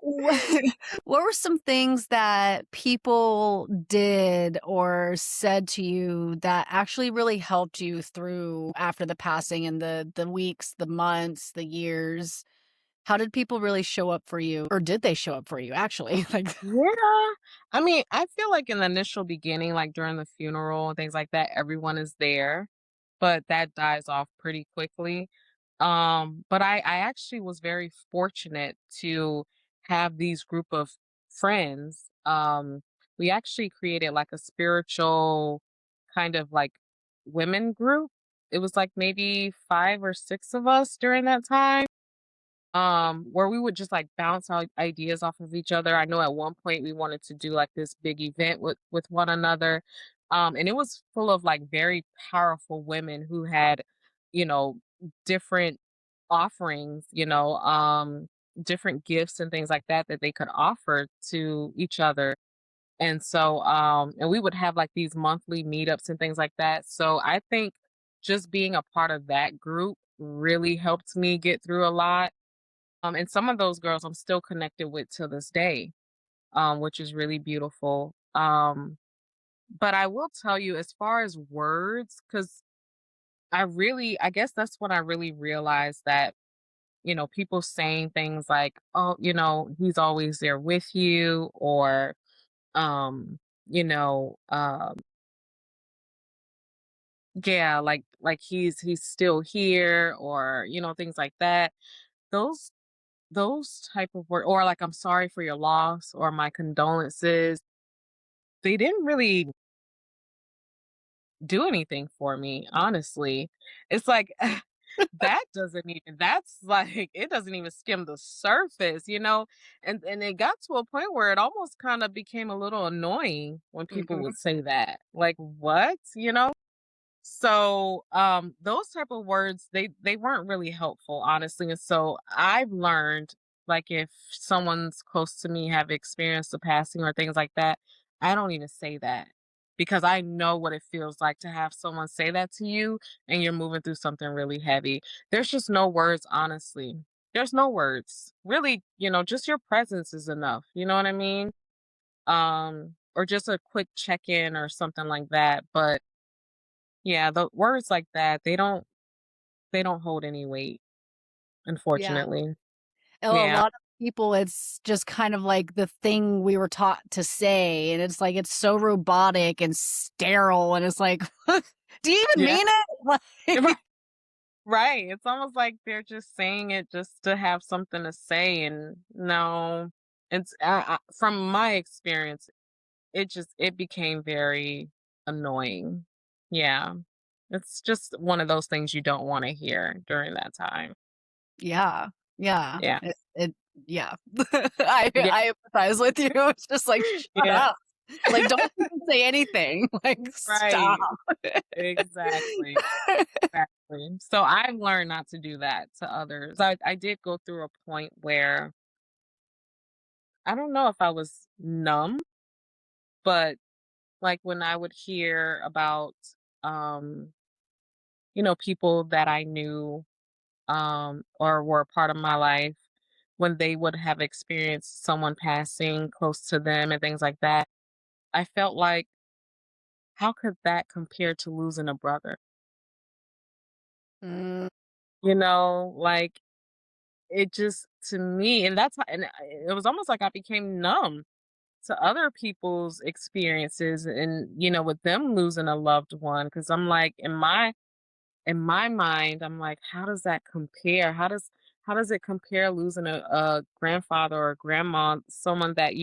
What what were some things that people did or said to you that actually really helped you through after the passing and the weeks, the months, the years? How did people really show up for you? Or did they show up for you actually? Like Yeah. I mean, I feel like in the initial beginning, like during the funeral and things like that, everyone is there, but that dies off pretty quickly. But I actually was very fortunate to have these group of friends. We actually created like a spiritual kind of like women group. It was like maybe 5 or 6 of us during that time. where we would just like bounce out ideas off of each other. I know at one point we wanted to do like this big event with one another. And it was full of like very powerful women who had, you know, different offerings, different gifts and things like that that they could offer to each other. And so, and we would have like these monthly meetups and things like that. So I think just being a part of that group really helped me get through a lot. And some of those girls I'm still connected with to this day, which is really beautiful. But I will tell you, as far as words, because I guess that's when I really realized that, people saying things like, oh, he's always there with you, or, um, you know, yeah, like he's still here, or, things like that. Those those type of word, or like, "I'm sorry for your loss," or "My condolences," they didn't really do anything for me, honestly. It's like, that's like, it doesn't even skim the surface, you know? And it got to a point where it almost kinda became a little annoying when people Mhm. would say that. Like, "What?" You know? So, those type of words, they weren't really helpful, honestly. And so I've learned, like, if someone's close to me have experienced the passing or things like that, I don't even say that, because I know what it feels like to have someone say that to you and you're moving through something really heavy. There's just no words, honestly. There's no words. Really, just your presence is enough. You know what I mean? Or just a quick check-in or something like that. But yeah, the words like that, they don't hold any weight, Yeah. unfortunately. A Yeah. lot of people, it's just kind of like the thing we were taught to say, and it's like it's so robotic and sterile, and it's like, "Do you even Yeah. mean it?" Right. Like Right. It's almost like they're just saying it just to have something to say, and no, it's from my experience, it became very annoying. Yeah. It's just one of those things you don't wanna hear during that time. Yeah, yeah, Yeah. it yeah. I Yeah. I empathize with you, it's just like, "Shut Yeah. up." Like, "Don't even say anything." Like, "Stop." Right. Exactly. Exactly. So I've learned not to do that to others. I did go through a point where I don't know if I was numb, but like when I would hear about um, people that I knew or were a part of my life, when they would have experienced someone passing close to them and things like that, I felt like, how could that compare to losing a brother? Mm, Like, it just, to me, and it was almost like I became numb to other people's experiences, and with them losing a loved one, because I'm like, in my mind, I'm like, how does that compare? How does it compare losing a grandfather or a grandma, someone that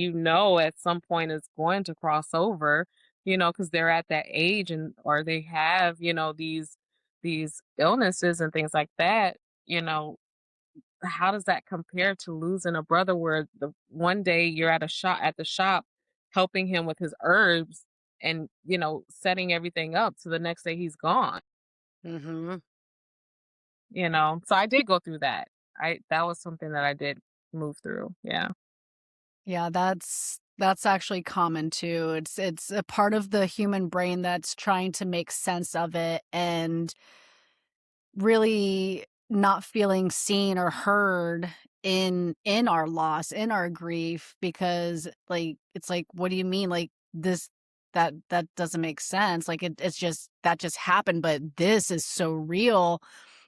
at some point is going to cross over, because they're at that age, and or they have, these illnesses and things like that, you know, how does that compare to losing a brother, where the one day you're at the shop helping him with his herbs and, setting everything up, to the next day he's gone, mhm. So I did go through that. That was something that I did move through. Yeah. Yeah, that's actually common too. It's a part of the human brain that's trying to make sense of it and really not feeling seen or heard in our loss, in our grief, because like it's like, what do you mean? Like this that doesn't make sense. Like it's just that just happened, but this is so real.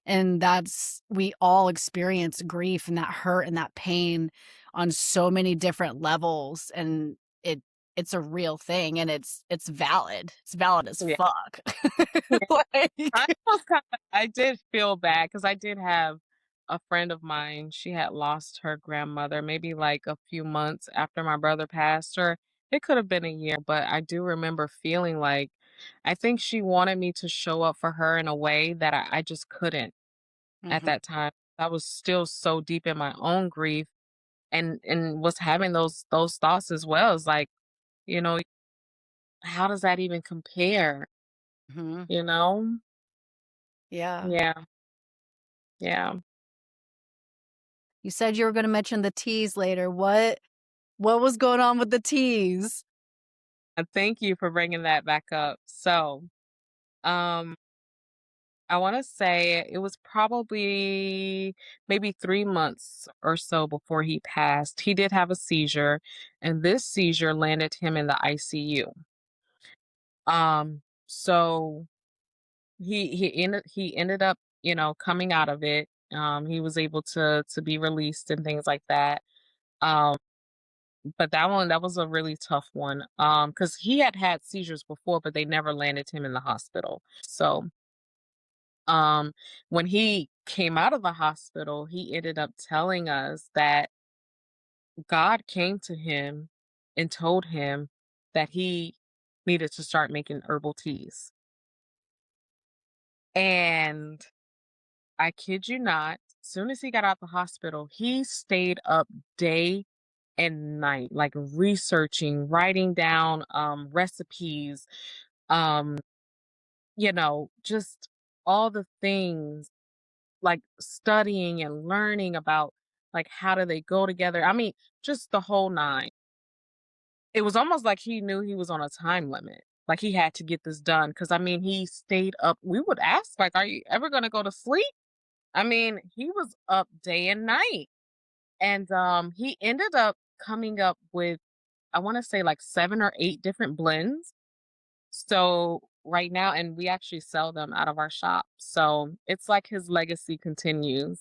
And that's we all experience grief and that hurt and that pain on so many different levels. And it's a real thing and it's valid. It's valid as Yeah. fuck. Yeah. I Like I did feel bad, because I did have a friend of mine. She had lost her grandmother maybe like a few months after my brother passed, or it could have been a year, but I do remember feeling like, I think she wanted me to show up for her in a way that I just couldn't at mhm. that time. I was still so deep in my own grief and was having those thoughts as well. It's like, you know, how does that even compare? Mhm. You know? Yeah. Yeah, yeah. You said you were gonna mention the teas later. What was going on with the teas? And thank you for bringing that back up. So, um, I want to say it was probably maybe 3 months or so before he passed. He did have a seizure, and this seizure landed him in the ICU. So he ended up, coming out of it. He was able to be released and things like that. Um, but that was a really tough one. Because he had had seizures before, but they never landed him in the hospital. So um, when he came out of the hospital, he ended up telling us that God came to him and told him that he needed to start making herbal teas. And I kid you not, soon as he got out the hospital, he stayed up day and night, like researching, writing down recipes, um, just all the things, like studying and learning about like how do they go together. I mean, just the whole nine. It was almost like he knew he was on a time limit. Like he had to get this done. Cause I mean, he stayed up. We would ask, like, are you ever gonna go to sleep? I mean, he was up day and night. And he ended up coming up with, I want to say like 7 or 8 different blends. So right now, and we actually sell them out of our shop. So it's like his legacy continues.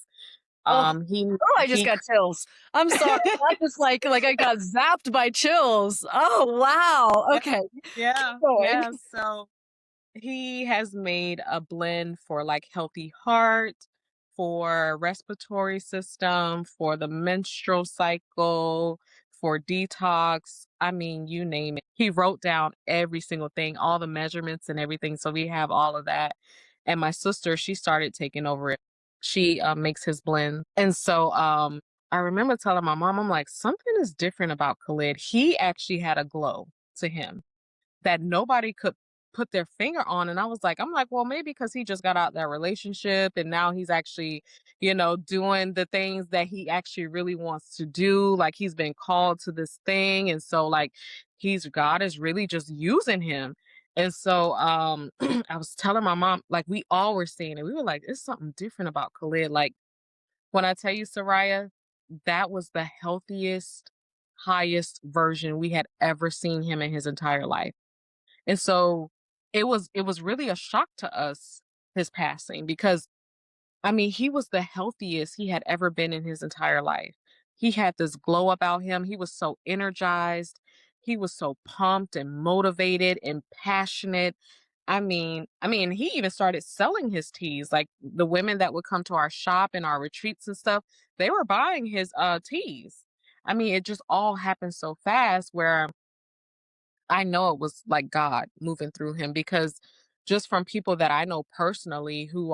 Oh, He oh, I just he got chills. I'm sorry. I just like I got zapped by chills. Oh, wow. Yeah, Okay. Keep yeah, going. yeah. So he has made a blend for like healthy heart, for respiratory system, for the menstrual cycle, for detox. I mean, you name it. He wrote down every single thing, all the measurements and everything. So we have all of that. And my sister, she started taking over it. She makes his blend. And so I remember telling my mom, I'm like, something is different about Khalid. He actually had a glow to him that nobody could put their finger on. And I'm like, well, maybe because he just got out that relationship and now he's actually, doing the things that he actually really wants to do. Like he's been called to this thing. And so like God is really just using him. And so I was telling my mom, like we all were seeing it. We were like, it's something different about Khalid. Like when I tell you, Soraya, that was the healthiest, highest version we had ever seen him in his entire life. And so it was really a shock to us, his passing, because I mean, he was the healthiest he had ever been in his entire life. He had this glow about him. He was so energized. He was so pumped and motivated and passionate. I mean, he even started selling his teas. Like the women that would come to our shop and our retreats and stuff, they were buying his teas. I mean, it just all happened so fast where I know it was like God moving through him because just from people that I know personally who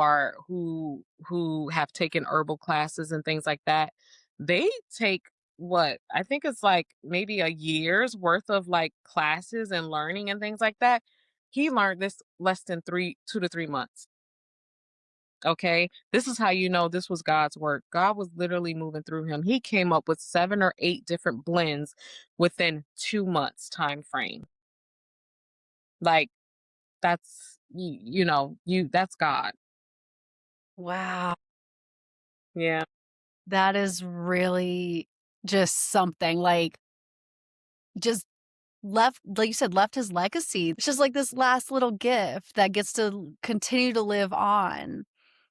have taken herbal classes and things like that, they take what I think it's like maybe a year's worth of like classes and learning and things like that. He learned this less than 2 to 3 months. Okay. This is how you know this was God's work. God was literally moving through him. He came up with 7 or 8 different blends within 2 months time frame. Like that's God. Wow. Yeah. That is really just something, like, just left like you said, left his legacy. It's just like this last little gift that gets to continue to live on.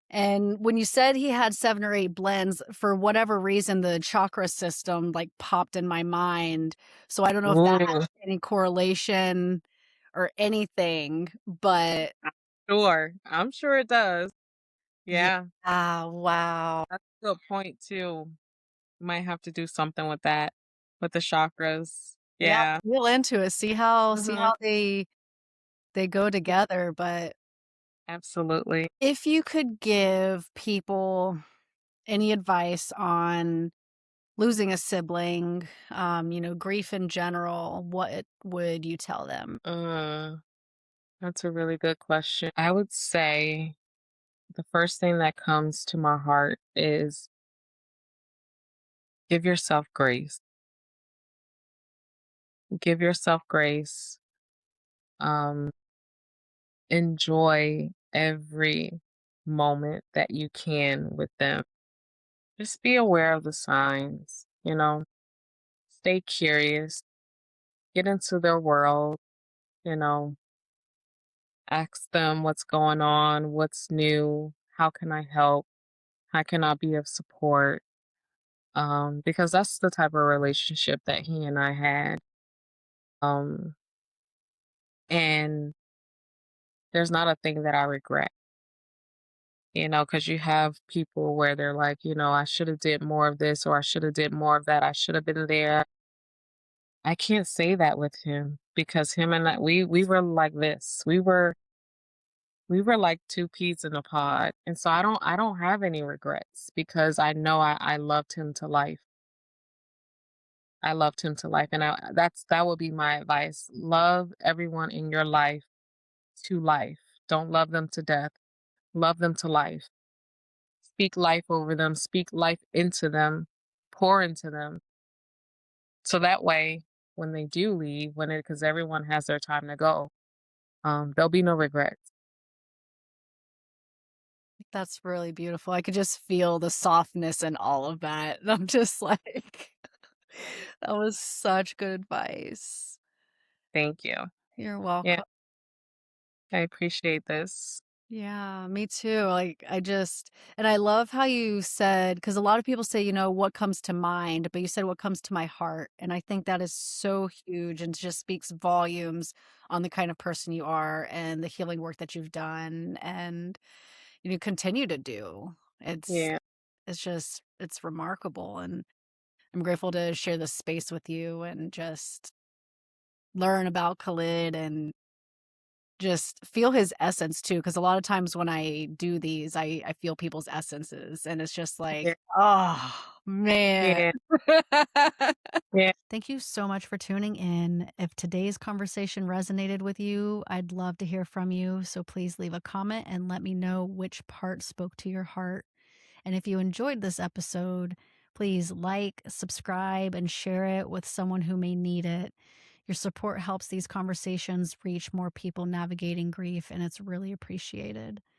And when you said he had 7 or 8 blends, for whatever reason, the chakra system, like, popped in my mind. So I don't know if that Ooh, has any correlation or anything, but sure. I'm sure it does. yeah, Yeah. wow. That's a good point too. Might have to do something with that, with the chakras. Yeah, Yeah. feel into it, see how Mhm. they go together, but Absolutely. if you could give people any advice on losing a sibling, grief in general, what would you tell them? Uh, that's a really good question. I would say the first thing that comes to my heart is give yourself grace. Give yourself grace. Um, enjoy every moment that you can with them. Just be aware of the signs, stay curious, get into their world, you know, ask them what's going on, what's new, how can I help, how can I be of support? Because that's the type of relationship that he and I had. Um, and there's not a thing that I regret, because you have people where they're like, I should have did more of this or I should have did more of that. I should have been there. I can't say that with him because him and I, we were like this. We were like two peas in a pod. And so I don't have any regrets because I know I loved him to life. I loved him to life. And that would be my advice. Love everyone in your life to life. Don't love them to death. Love them to life. Speak life over them. Speak life into them. Pour into them. So that way, when they do leave, because everyone has their time to go, there'll be no regrets. That's really beautiful. I could just feel the softness and all of that. I'm just like, that was such good advice. Thank you. You're Yeah, welcome. I appreciate this. Yeah, me too. Like, and I love how you said, because a lot of people say, what comes to mind, but you said what comes to my heart. And I think that is so huge and just speaks volumes on the kind of person you are and the healing work that you've done and you continue to do. It's, Yeah, it's remarkable. And I'm grateful to share this space with you and just learn about Khalid and just feel his essence too, because a lot of times when I do these, I feel people's essences, and it's just yeah, like, "Oh, man." yeah, yeah. Thank you so much for tuning in. If today's conversation resonated with you, I'd love to hear from you, so please leave a comment and let me know which part spoke to your heart. And if you enjoyed this episode, please like, subscribe, and share it with someone who may need it. Your support helps these conversations reach more people navigating grief, and it's really appreciated.